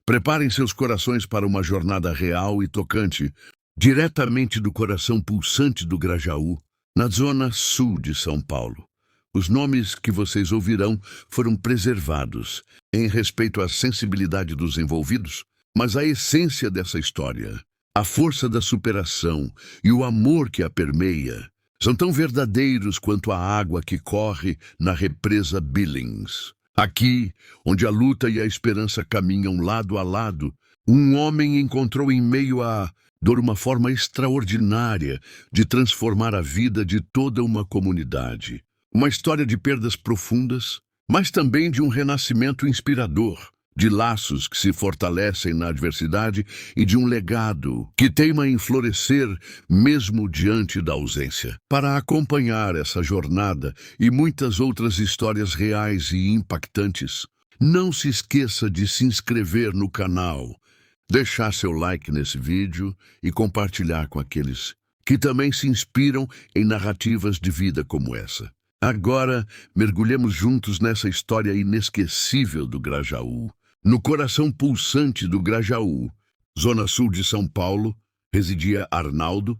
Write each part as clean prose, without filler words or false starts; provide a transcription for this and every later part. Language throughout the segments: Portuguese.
Preparem seus corações para uma jornada real e tocante, diretamente do coração pulsante do Grajaú, na zona sul de São Paulo. Os nomes que vocês ouvirão foram preservados em respeito à sensibilidade dos envolvidos, mas a essência dessa história, a força da superação e o amor que a permeia são tão verdadeiros quanto a água que corre na represa Billings. Aqui, onde a luta e a esperança caminham lado a lado, um homem encontrou em meio à dor uma forma extraordinária de transformar a vida de toda uma comunidade. Uma história de perdas profundas, mas também de um renascimento inspirador, de laços que se fortalecem na adversidade e de um legado que teima em florescer mesmo diante da ausência. Para acompanhar essa jornada e muitas outras histórias reais e impactantes, não se esqueça de se inscrever no canal, deixar seu like nesse vídeo e compartilhar com aqueles que também se inspiram em narrativas de vida como essa. Agora, mergulhemos juntos nessa história inesquecível do Grajaú. No coração pulsante do Grajaú, zona sul de São Paulo, residia Arnaldo,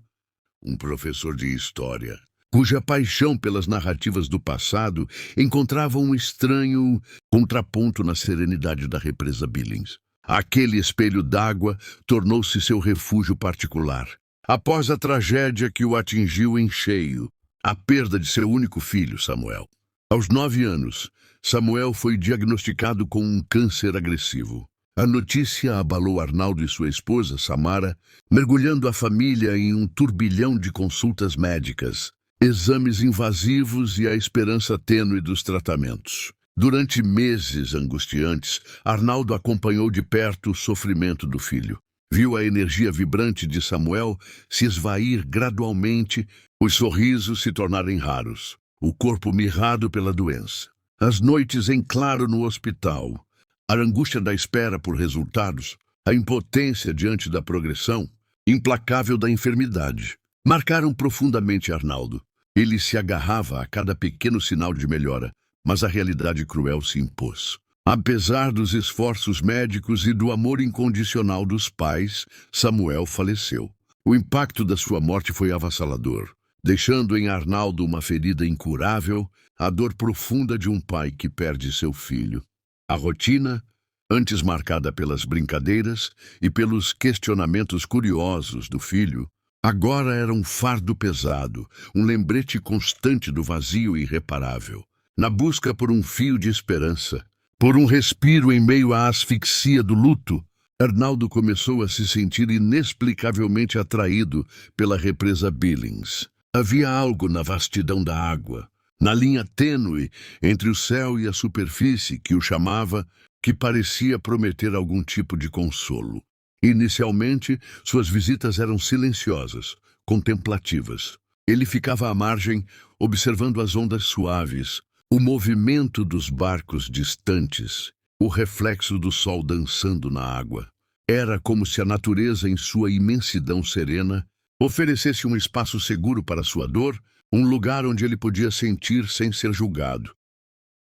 um professor de história, cuja paixão pelas narrativas do passado encontrava um estranho contraponto na serenidade da represa Billings. Aquele espelho d'água tornou-se seu refúgio particular. Após a tragédia que o atingiu em cheio, a perda de seu único filho, Samuel. Aos 9 anos, Samuel foi diagnosticado com um câncer agressivo. A notícia abalou Arnaldo e sua esposa, Samara, mergulhando a família em um turbilhão de consultas médicas, exames invasivos e a esperança tênue dos tratamentos. Durante meses angustiantes, Arnaldo acompanhou de perto o sofrimento do filho. Viu a energia vibrante de Samuel se esvair gradualmente, os sorrisos se tornarem raros, o corpo mirrado pela doença. As noites em claro no hospital, a angústia da espera por resultados, a impotência diante da progressão implacável da enfermidade, marcaram profundamente Arnaldo. Ele se agarrava a cada pequeno sinal de melhora, mas a realidade cruel se impôs. Apesar dos esforços médicos e do amor incondicional dos pais, Samuel faleceu. O impacto da sua morte foi avassalador, deixando em Arnaldo uma ferida incurável, a dor profunda de um pai que perde seu filho. A rotina, antes marcada pelas brincadeiras e pelos questionamentos curiosos do filho, agora era um fardo pesado, um lembrete constante do vazio irreparável. Na busca por um fio de esperança, por um respiro em meio à asfixia do luto, Arnaldo começou a se sentir inexplicavelmente atraído pela represa Billings. Havia algo na vastidão da água, na linha tênue entre o céu e a superfície que o chamava, que parecia prometer algum tipo de consolo. Inicialmente, suas visitas eram silenciosas, contemplativas. Ele ficava à margem, observando as ondas suaves, o movimento dos barcos distantes, o reflexo do sol dançando na água. Era como se a natureza, em sua imensidão serena, oferecesse um espaço seguro para sua dor, um lugar onde ele podia sentir sem ser julgado.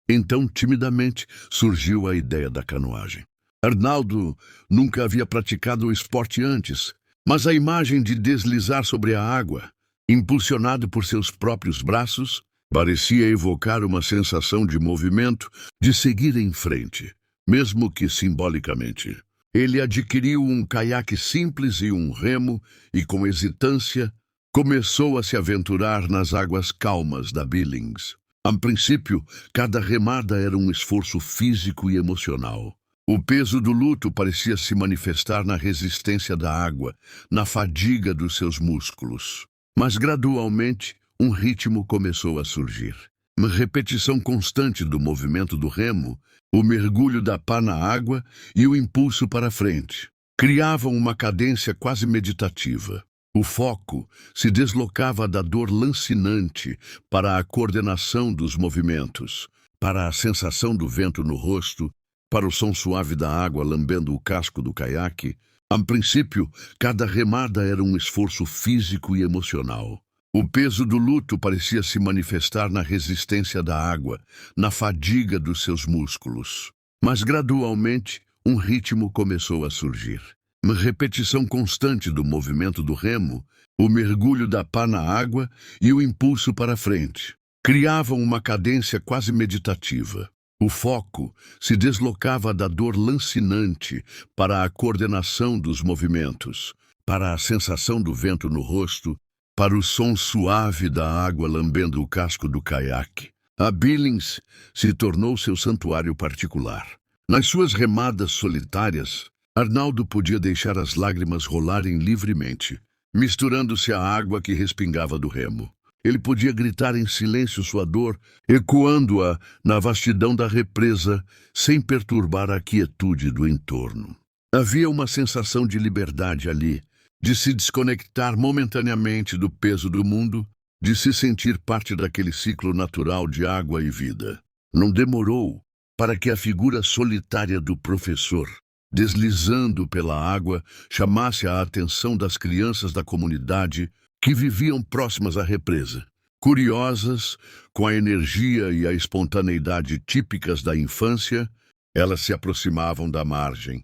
Então, timidamente, surgiu a ideia da canoagem. Arnaldo nunca havia praticado o esporte antes, mas a imagem de deslizar sobre a água, impulsionado por seus próprios braços, parecia evocar uma sensação de movimento, de seguir em frente, mesmo que simbolicamente. Ele adquiriu um caiaque simples e um remo e, com hesitância, começou a se aventurar nas águas calmas da Billings. A princípio, cada remada era um esforço físico e emocional. O peso do luto parecia se manifestar na resistência da água, na fadiga dos seus músculos. Mas, gradualmente, um ritmo começou a surgir. Uma repetição constante do movimento do remo, o mergulho da pá na água e o impulso para frente criavam uma cadência quase meditativa. O foco se deslocava da dor lancinante para a coordenação dos movimentos, para a sensação do vento no rosto, para o som suave da água lambendo o casco do caiaque. A princípio, cada remada era um esforço físico e emocional. O peso do luto parecia se manifestar na resistência da água, na fadiga dos seus músculos. Mas, gradualmente, um ritmo começou a surgir. Uma repetição constante do movimento do remo, o mergulho da pá na água e o impulso para frente criavam uma cadência quase meditativa. O foco se deslocava da dor lancinante para a coordenação dos movimentos, para a sensação do vento no rosto, para o som suave da água lambendo o casco do caiaque. A Billings se tornou seu santuário particular. Nas suas remadas solitárias, Arnaldo podia deixar as lágrimas rolarem livremente, misturando-se à água que respingava do remo. Ele podia gritar em silêncio sua dor, ecoando-a na vastidão da represa, sem perturbar a quietude do entorno. Havia uma sensação de liberdade ali, de se desconectar momentaneamente do peso do mundo, de se sentir parte daquele ciclo natural de água e vida. Não demorou para que a figura solitária do professor, deslizando pela água, chamasse a atenção das crianças da comunidade que viviam próximas à represa. Curiosas, com a energia e a espontaneidade típicas da infância, elas se aproximavam da margem,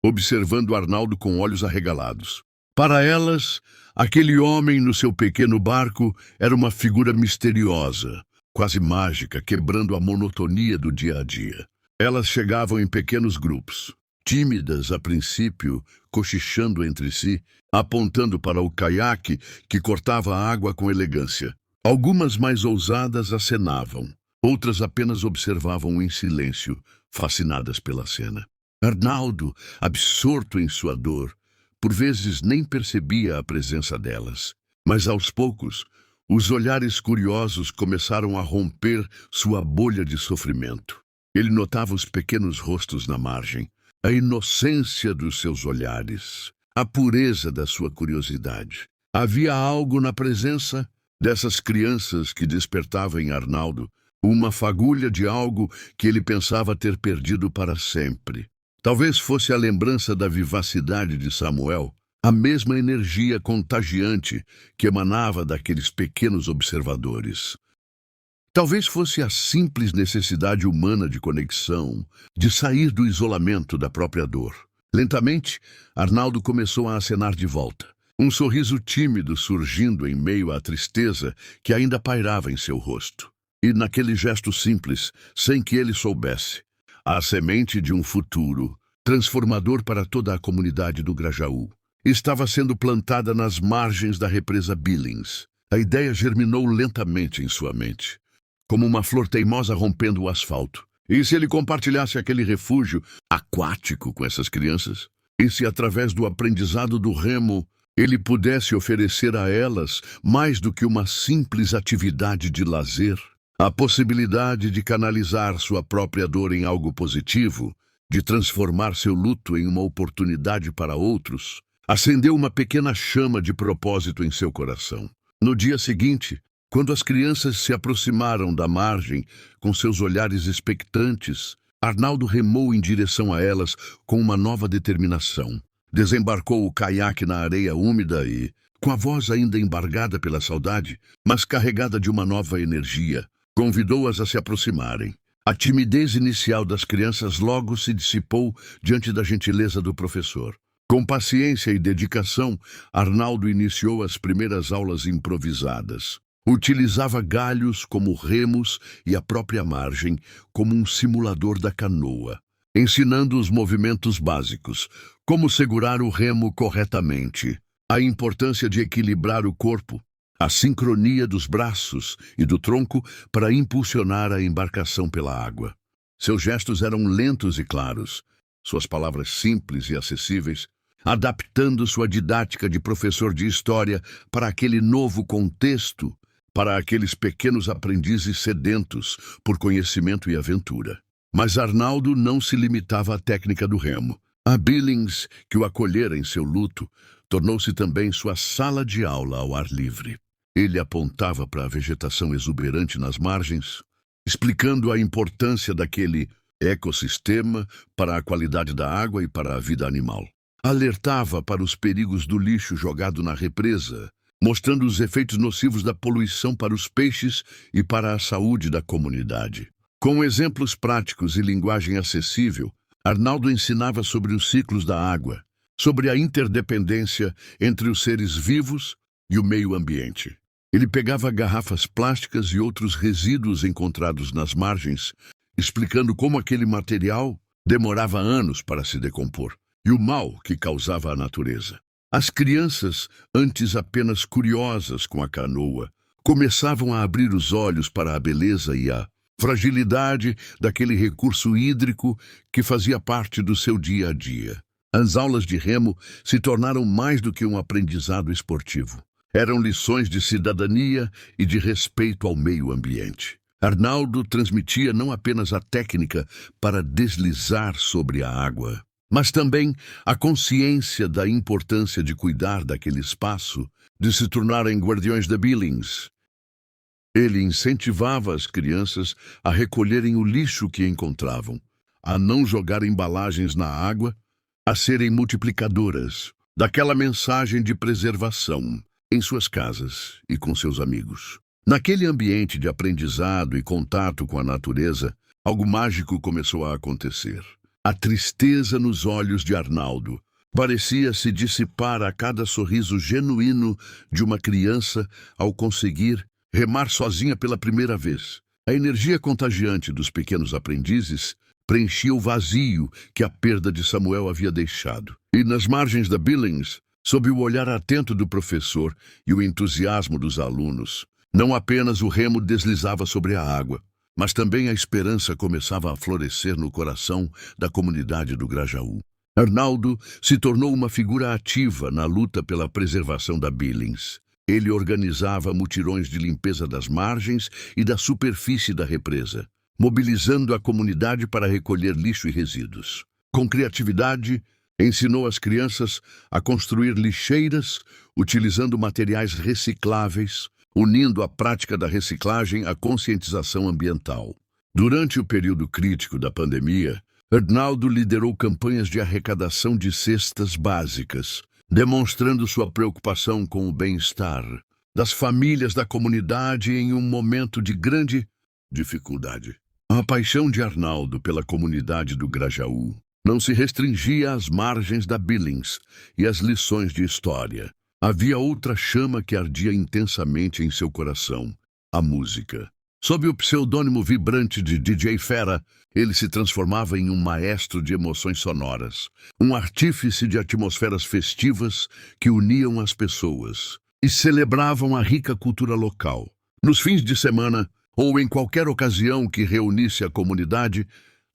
observando Arnaldo com olhos arregalados. Para elas, aquele homem no seu pequeno barco era uma figura misteriosa, quase mágica, quebrando a monotonia do dia a dia. Elas chegavam em pequenos grupos, tímidas a princípio, cochichando entre si, apontando para o caiaque que cortava a água com elegância. Algumas mais ousadas acenavam, outras apenas observavam em silêncio, fascinadas pela cena. Arnaldo, absorto em sua dor, por vezes nem percebia a presença delas, mas aos poucos, os olhares curiosos começaram a romper sua bolha de sofrimento. Ele notava os pequenos rostos na margem, a inocência dos seus olhares, a pureza da sua curiosidade. Havia algo na presença dessas crianças que despertava em Arnaldo uma fagulha de algo que ele pensava ter perdido para sempre. Talvez fosse a lembrança da vivacidade de Samuel, a mesma energia contagiante que emanava daqueles pequenos observadores. Talvez fosse a simples necessidade humana de conexão, de sair do isolamento da própria dor. Lentamente, Arnaldo começou a acenar de volta, um sorriso tímido surgindo em meio à tristeza que ainda pairava em seu rosto. E naquele gesto simples, sem que ele soubesse, a semente de um futuro transformador para toda a comunidade do Grajaú estava sendo plantada nas margens da represa Billings. A ideia germinou lentamente em sua mente, como uma flor teimosa rompendo o asfalto. E se ele compartilhasse aquele refúgio aquático com essas crianças? E se, através do aprendizado do remo, ele pudesse oferecer a elas mais do que uma simples atividade de lazer? A possibilidade de canalizar sua própria dor em algo positivo, de transformar seu luto em uma oportunidade para outros, acendeu uma pequena chama de propósito em seu coração. No dia seguinte, quando as crianças se aproximaram da margem com seus olhares expectantes, Arnaldo remou em direção a elas com uma nova determinação. Desembarcou o caiaque na areia úmida e, com a voz ainda embargada pela saudade, mas carregada de uma nova energia, convidou-as a se aproximarem. A timidez inicial das crianças logo se dissipou diante da gentileza do professor. Com paciência e dedicação, Arnaldo iniciou as primeiras aulas improvisadas. Utilizava galhos como remos e a própria margem como um simulador da canoa, ensinando os movimentos básicos, como segurar o remo corretamente, a importância de equilibrar o corpo, a sincronia dos braços e do tronco para impulsionar a embarcação pela água. Seus gestos eram lentos e claros, suas palavras simples e acessíveis, adaptando sua didática de professor de história para aquele novo contexto, para aqueles pequenos aprendizes sedentos por conhecimento e aventura. Mas Arnaldo não se limitava à técnica do remo. A Billings, que o acolhera em seu luto, tornou-se também sua sala de aula ao ar livre. Ele apontava para a vegetação exuberante nas margens, explicando a importância daquele ecossistema para a qualidade da água e para a vida animal. Alertava para os perigos do lixo jogado na represa, mostrando os efeitos nocivos da poluição para os peixes e para a saúde da comunidade. Com exemplos práticos e linguagem acessível, Arnaldo ensinava sobre os ciclos da água, sobre a interdependência entre os seres vivos e o meio ambiente. Ele pegava garrafas plásticas e outros resíduos encontrados nas margens, explicando como aquele material demorava anos para se decompor e o mal que causava à natureza. As crianças, antes apenas curiosas com a canoa, começavam a abrir os olhos para a beleza e a fragilidade daquele recurso hídrico que fazia parte do seu dia a dia. As aulas de remo se tornaram mais do que um aprendizado esportivo. Eram lições de cidadania e de respeito ao meio ambiente. Arnaldo transmitia não apenas a técnica para deslizar sobre a água, mas também a consciência da importância de cuidar daquele espaço, de se tornarem guardiões da Billings. Ele incentivava as crianças a recolherem o lixo que encontravam, a não jogar embalagens na água, a serem multiplicadoras daquela mensagem de preservação em suas casas e com seus amigos. Naquele ambiente de aprendizado e contato com a natureza, algo mágico começou a acontecer. A tristeza nos olhos de Arnaldo parecia se dissipar a cada sorriso genuíno de uma criança ao conseguir remar sozinha pela primeira vez. A energia contagiante dos pequenos aprendizes preenchia o vazio que a perda de Samuel havia deixado. E nas margens da Billings, sob o olhar atento do professor e o entusiasmo dos alunos, não apenas o remo deslizava sobre a água, mas também a esperança começava a florescer no coração da comunidade do Grajaú. Arnaldo se tornou uma figura ativa na luta pela preservação da Billings. Ele organizava mutirões de limpeza das margens e da superfície da represa, mobilizando a comunidade para recolher lixo e resíduos. Com criatividade, ensinou as crianças a construir lixeiras utilizando materiais recicláveis, unindo a prática da reciclagem à conscientização ambiental. Durante o período crítico da pandemia, Arnaldo liderou campanhas de arrecadação de cestas básicas, demonstrando sua preocupação com o bem-estar das famílias da comunidade em um momento de grande dificuldade. A paixão de Arnaldo pela comunidade do Grajaú não se restringia às margens da Billings e às lições de história. Havia outra chama que ardia intensamente em seu coração: a música. Sob o pseudônimo vibrante de DJ Fera, ele se transformava em um maestro de emoções sonoras, um artífice de atmosferas festivas que uniam as pessoas e celebravam a rica cultura local. Nos fins de semana, ou em qualquer ocasião que reunisse a comunidade,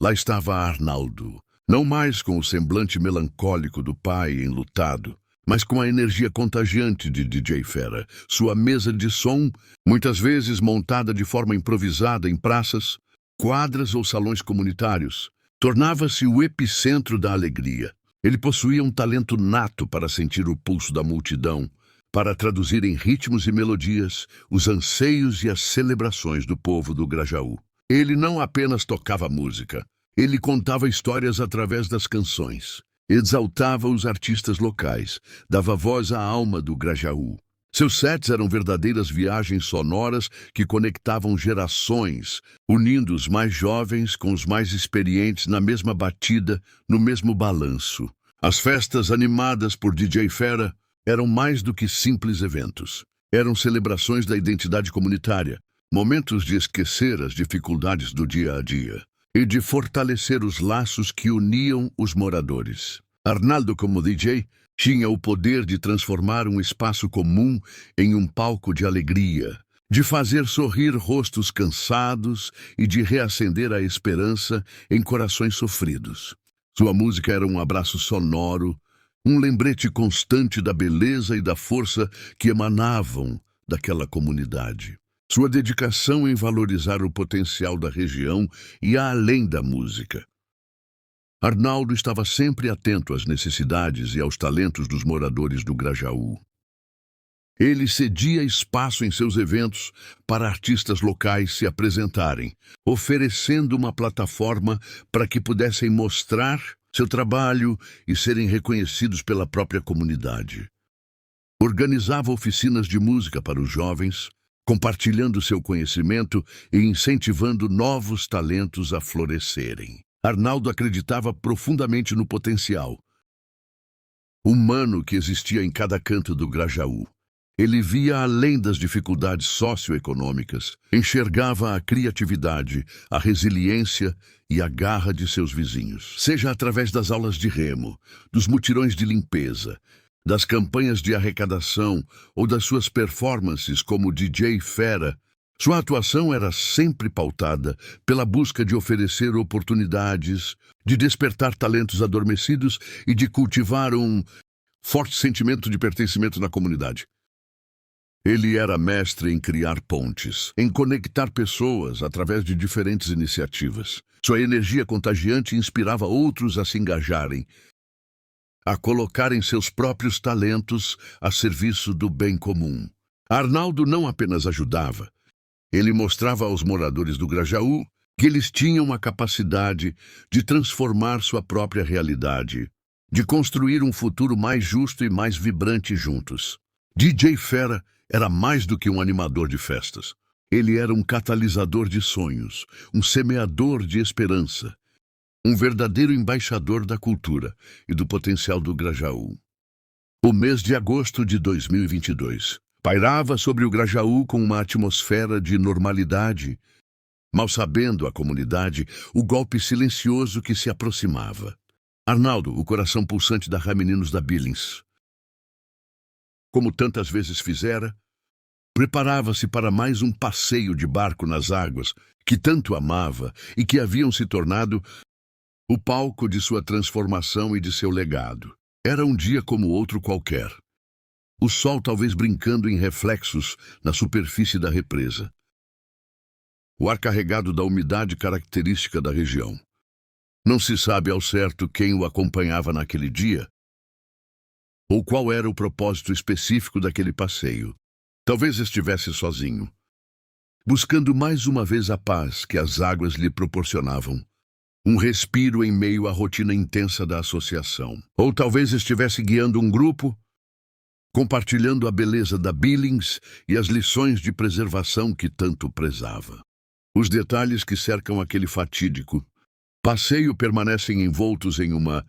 lá estava Arnaldo, não mais com o semblante melancólico do pai enlutado, mas com a energia contagiante de DJ Fera. Sua mesa de som, muitas vezes montada de forma improvisada em praças, quadras ou salões comunitários, tornava-se o epicentro da alegria. Ele possuía um talento nato para sentir o pulso da multidão, para traduzir em ritmos e melodias os anseios e as celebrações do povo do Grajaú. Ele não apenas tocava música, ele contava histórias através das canções. Exaltava os artistas locais, dava voz à alma do Grajaú. Seus sets eram verdadeiras viagens sonoras que conectavam gerações, unindo os mais jovens com os mais experientes na mesma batida, no mesmo balanço. As festas animadas por DJ Fera eram mais do que simples eventos. Eram celebrações da identidade comunitária, momentos de esquecer as dificuldades do dia a dia e de fortalecer os laços que uniam os moradores. Arnaldo, como DJ, tinha o poder de transformar um espaço comum em um palco de alegria, de fazer sorrir rostos cansados e de reacender a esperança em corações sofridos. Sua música era um abraço sonoro, um lembrete constante da beleza e da força que emanavam daquela comunidade. Sua dedicação em valorizar o potencial da região ia além da música. Arnaldo estava sempre atento às necessidades e aos talentos dos moradores do Grajaú. Ele cedia espaço em seus eventos para artistas locais se apresentarem, oferecendo uma plataforma para que pudessem mostrar seu trabalho e serem reconhecidos pela própria comunidade. Organizava oficinas de música para os jovens, compartilhando seu conhecimento e incentivando novos talentos a florescerem. Arnaldo acreditava profundamente no potencial humano que existia em cada canto do Grajaú. Ele via além das dificuldades socioeconômicas, enxergava a criatividade, a resiliência e a garra de seus vizinhos. Seja através das aulas de remo, dos mutirões de limpeza, das campanhas de arrecadação ou das suas performances como DJ Fera, sua atuação era sempre pautada pela busca de oferecer oportunidades, de despertar talentos adormecidos e de cultivar um forte sentimento de pertencimento na comunidade. Ele era mestre em criar pontes, em conectar pessoas através de diferentes iniciativas. Sua energia contagiante inspirava outros a se engajarem, a colocarem seus próprios talentos a serviço do bem comum. Arnaldo não apenas ajudava, ele mostrava aos moradores do Grajaú que eles tinham a capacidade de transformar sua própria realidade, de construir um futuro mais justo e mais vibrante juntos. DJ Fera era mais do que um animador de festas. Ele era um catalisador de sonhos, um semeador de esperança, um verdadeiro embaixador da cultura e do potencial do Grajaú. O mês de agosto de 2022 pairava sobre o Grajaú com uma atmosfera de normalidade, mal sabendo a comunidade o golpe silencioso que se aproximava. Arnaldo, o coração pulsante da Rameninos da Billings, como tantas vezes fizera, preparava-se para mais um passeio de barco nas águas que tanto amava e que haviam se tornado o palco de sua transformação e de seu legado. Era um dia como outro qualquer. O sol talvez brincando em reflexos na superfície da represa. O ar carregado da umidade característica da região. Não se sabe ao certo quem o acompanhava naquele dia, ou qual era o propósito específico daquele passeio. Talvez estivesse sozinho, buscando mais uma vez a paz que as águas lhe proporcionavam, um respiro em meio à rotina intensa da associação. Ou talvez estivesse guiando um grupo, compartilhando a beleza da Billings e as lições de preservação que tanto prezava. Os detalhes que cercam aquele fatídico passeio permanecem envoltos em uma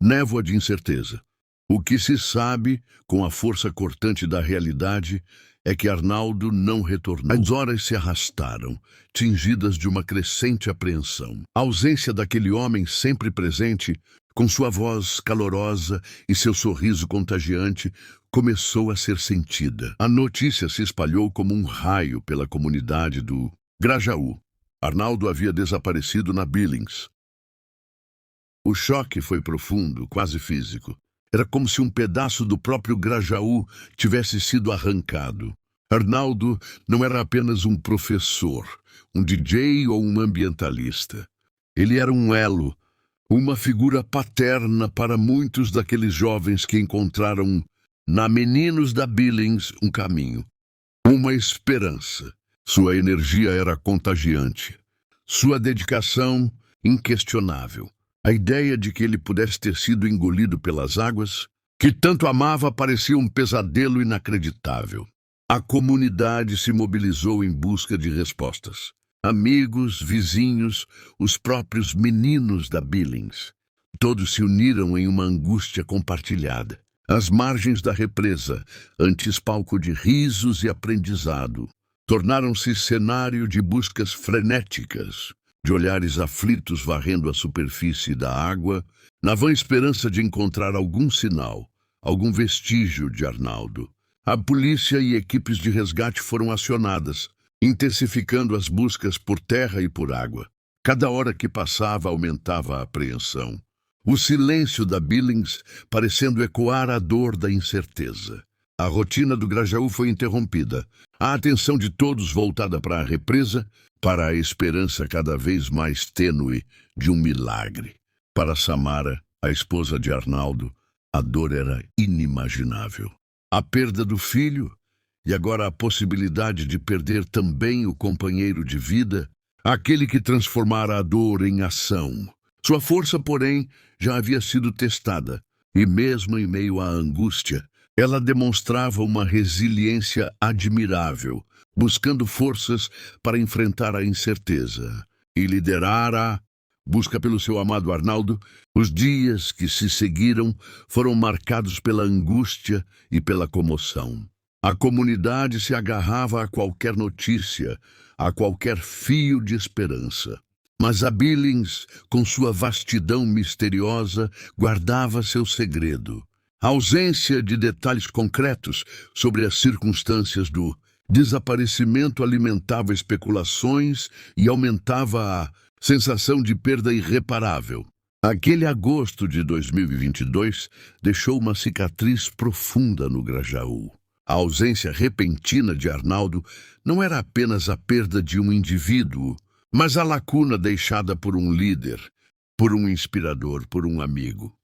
névoa de incerteza. O que se sabe, com a força cortante da realidade, é que Arnaldo não retornou. As horas se arrastaram, tingidas de uma crescente apreensão. A ausência daquele homem sempre presente, com sua voz calorosa e seu sorriso contagiante, começou a ser sentida. A notícia se espalhou como um raio pela comunidade do Grajaú. Arnaldo havia desaparecido na Billings. O choque foi profundo, quase físico. Era como se um pedaço do próprio Grajaú tivesse sido arrancado. Arnaldo não era apenas um professor, um DJ ou um ambientalista. Ele era um elo, uma figura paterna para muitos daqueles jovens que encontraram na Meninos da Billings um caminho, uma esperança. Sua energia era contagiante, sua dedicação inquestionável. A ideia de que ele pudesse ter sido engolido pelas águas, que tanto amava, parecia um pesadelo inacreditável. A comunidade se mobilizou em busca de respostas. Amigos, vizinhos, os próprios meninos da Billings. Todos se uniram em uma angústia compartilhada. As margens da represa, antes palco de risos e aprendizado, tornaram-se cenário de buscas frenéticas, de olhares aflitos varrendo a superfície da água, na vã esperança de encontrar algum sinal, algum vestígio de Arnaldo. A polícia e equipes de resgate foram acionadas, intensificando as buscas por terra e por água. Cada hora que passava aumentava a apreensão. O silêncio da Billings parecendo ecoar a dor da incerteza. A rotina do Grajaú foi interrompida. A atenção de todos voltada para a represa, para a esperança cada vez mais tênue de um milagre. Para Samara, a esposa de Arnaldo, a dor era inimaginável. A perda do filho, e agora a possibilidade de perder também o companheiro de vida, aquele que transformara a dor em ação. Sua força, porém, já havia sido testada, e mesmo em meio à angústia, ela demonstrava uma resiliência admirável, buscando forças para enfrentar a incerteza e liderar busca pelo seu amado Arnaldo, os dias que se seguiram foram marcados pela angústia e pela comoção. A comunidade se agarrava a qualquer notícia, a qualquer fio de esperança. Mas a Billings, com sua vastidão misteriosa, guardava seu segredo. A ausência de detalhes concretos sobre as circunstâncias do desaparecimento alimentava especulações e aumentava a sensação de perda irreparável. Aquele agosto de 2022 deixou uma cicatriz profunda no Grajaú. A ausência repentina de Arnaldo não era apenas a perda de um indivíduo, mas a lacuna deixada por um líder, por um inspirador, por um amigo.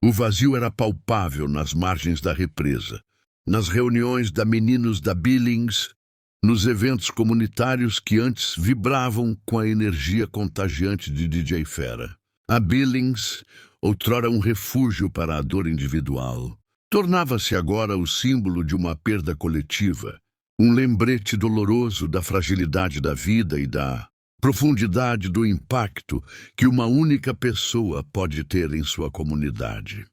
O vazio era palpável nas margens da represa, nas reuniões da Meninos da Billings, nos eventos comunitários que antes vibravam com a energia contagiante de DJ Fera. A Billings, outrora um refúgio para a dor individual, tornava-se agora o símbolo de uma perda coletiva, um lembrete doloroso da fragilidade da vida e da profundidade do impacto que uma única pessoa pode ter em sua comunidade.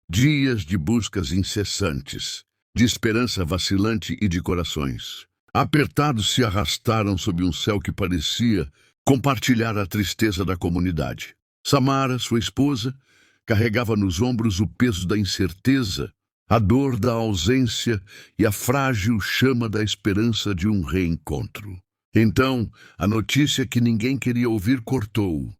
Dias de buscas incessantes, de esperança vacilante e de corações apertados se arrastaram sob um céu que parecia compartilhar a tristeza da comunidade. Samara, sua esposa, carregava nos ombros o peso da incerteza, a dor da ausência e a frágil chama da esperança de um reencontro. Então, a notícia que ninguém queria ouvir cortou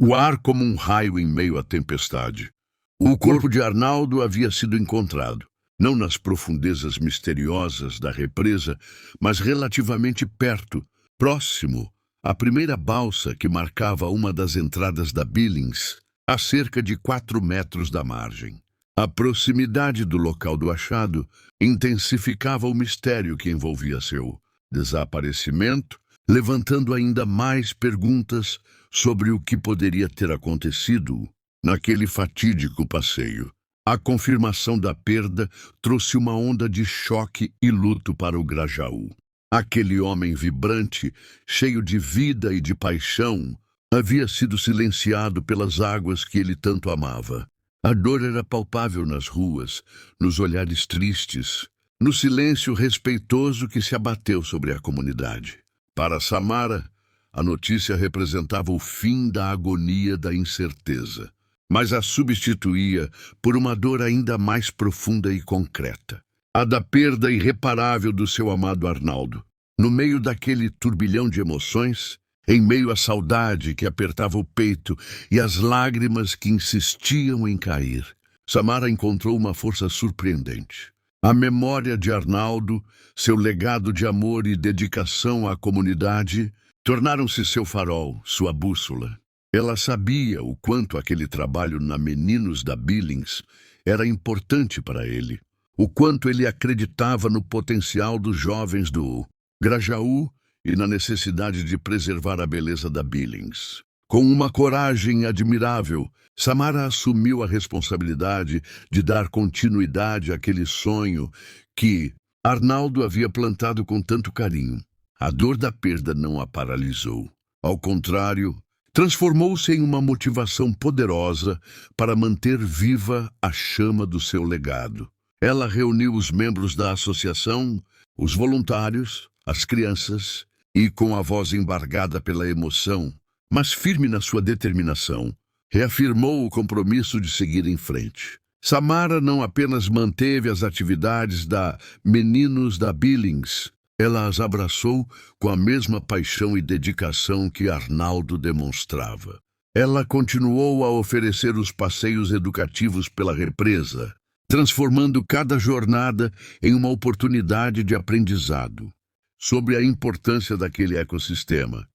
o ar como um raio em meio à tempestade. O corpo de Arnaldo havia sido encontrado, não nas profundezas misteriosas da represa, mas relativamente perto, próximo à primeira balsa que marcava uma das entradas da Billings, a cerca de 4 metros da margem. A proximidade do local do achado intensificava o mistério que envolvia seu desaparecimento, levantando ainda mais perguntas sobre o que poderia ter acontecido naquele fatídico passeio. A confirmação da perda trouxe uma onda de choque e luto para o Grajaú. Aquele homem vibrante, cheio de vida e de paixão, havia sido silenciado pelas águas que ele tanto amava. A dor era palpável nas ruas, nos olhares tristes, no silêncio respeitoso que se abateu sobre a comunidade. Para Samara, a notícia representava o fim da agonia da incerteza, mas a substituía por uma dor ainda mais profunda e concreta, a da perda irreparável do seu amado Arnaldo. No meio daquele turbilhão de emoções, em meio à saudade que apertava o peito e às lágrimas que insistiam em cair, Samara encontrou uma força surpreendente. A memória de Arnaldo, seu legado de amor e dedicação à comunidade, tornaram-se seu farol, sua bússola. Ela sabia o quanto aquele trabalho na Meninos da Billings era importante para ele, o quanto ele acreditava no potencial dos jovens do Grajaú e na necessidade de preservar a beleza da Billings. Com uma coragem admirável, Samara assumiu a responsabilidade de dar continuidade àquele sonho que Arnaldo havia plantado com tanto carinho. A dor da perda não a paralisou. Ao contrário, transformou-se em uma motivação poderosa para manter viva a chama do seu legado. Ela reuniu os membros da associação, os voluntários, as crianças, e com a voz embargada pela emoção, mas firme na sua determinação, reafirmou o compromisso de seguir em frente. Samara não apenas manteve as atividades da Meninos da Billings, ela as abraçou com a mesma paixão e dedicação que Arnaldo demonstrava. Ela continuou a oferecer os passeios educativos pela represa, transformando cada jornada em uma oportunidade de aprendizado sobre a importância daquele ecossistema,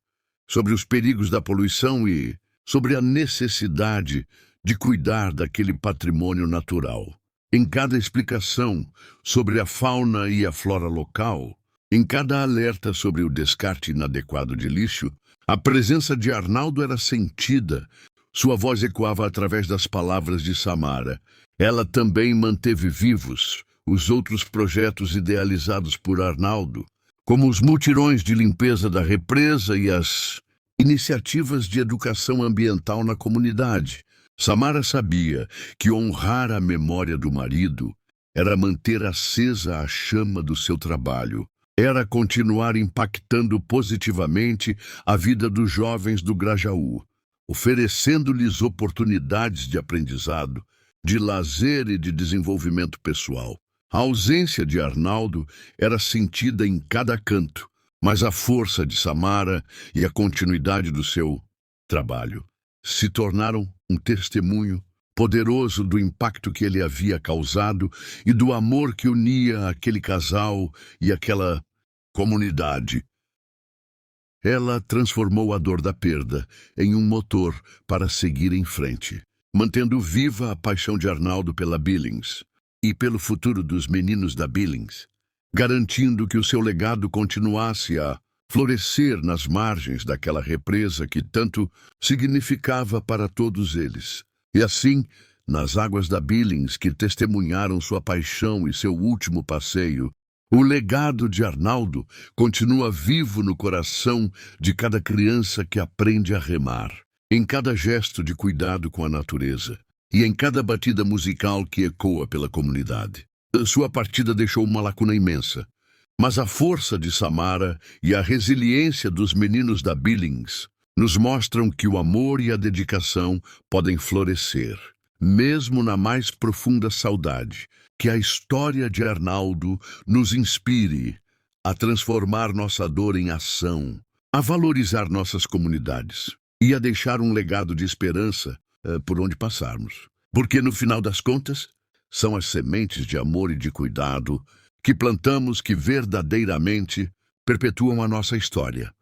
sobre os perigos da poluição e sobre a necessidade de cuidar daquele patrimônio natural. Em cada explicação sobre a fauna e a flora local, em cada alerta sobre o descarte inadequado de lixo, a presença de Arnaldo era sentida. Sua voz ecoava através das palavras de Samara. Ela também manteve vivos os outros projetos idealizados por Arnaldo, como os mutirões de limpeza da represa e as iniciativas de educação ambiental na comunidade. Samara sabia que honrar a memória do marido era manter acesa a chama do seu trabalho. Era continuar impactando positivamente a vida dos jovens do Grajaú, oferecendo-lhes oportunidades de aprendizado, de lazer e de desenvolvimento pessoal. A ausência de Arnaldo era sentida em cada canto, mas a força de Samara e a continuidade do seu trabalho se tornaram um testemunho poderoso do impacto que ele havia causado e do amor que unia aquele casal e aquela comunidade. Ela transformou a dor da perda em um motor para seguir em frente, mantendo viva a paixão de Arnaldo pela Billings e pelo futuro dos meninos da Billings, garantindo que o seu legado continuasse a florescer nas margens daquela represa que tanto significava para todos eles. E assim, nas águas da Billings que testemunharam sua paixão e seu último passeio, o legado de Arnaldo continua vivo no coração de cada criança que aprende a remar, em cada gesto de cuidado com a natureza e em cada batida musical que ecoa pela comunidade. Sua partida deixou uma lacuna imensa, mas a força de Samara e a resiliência dos meninos da Billings nos mostram que o amor e a dedicação podem florescer, mesmo na mais profunda saudade. Que a história de Arnaldo nos inspire a transformar nossa dor em ação, a valorizar nossas comunidades e a deixar um legado de esperança por onde passarmos. Porque, no final das contas, são as sementes de amor e de cuidado que plantamos que verdadeiramente perpetuam a nossa história.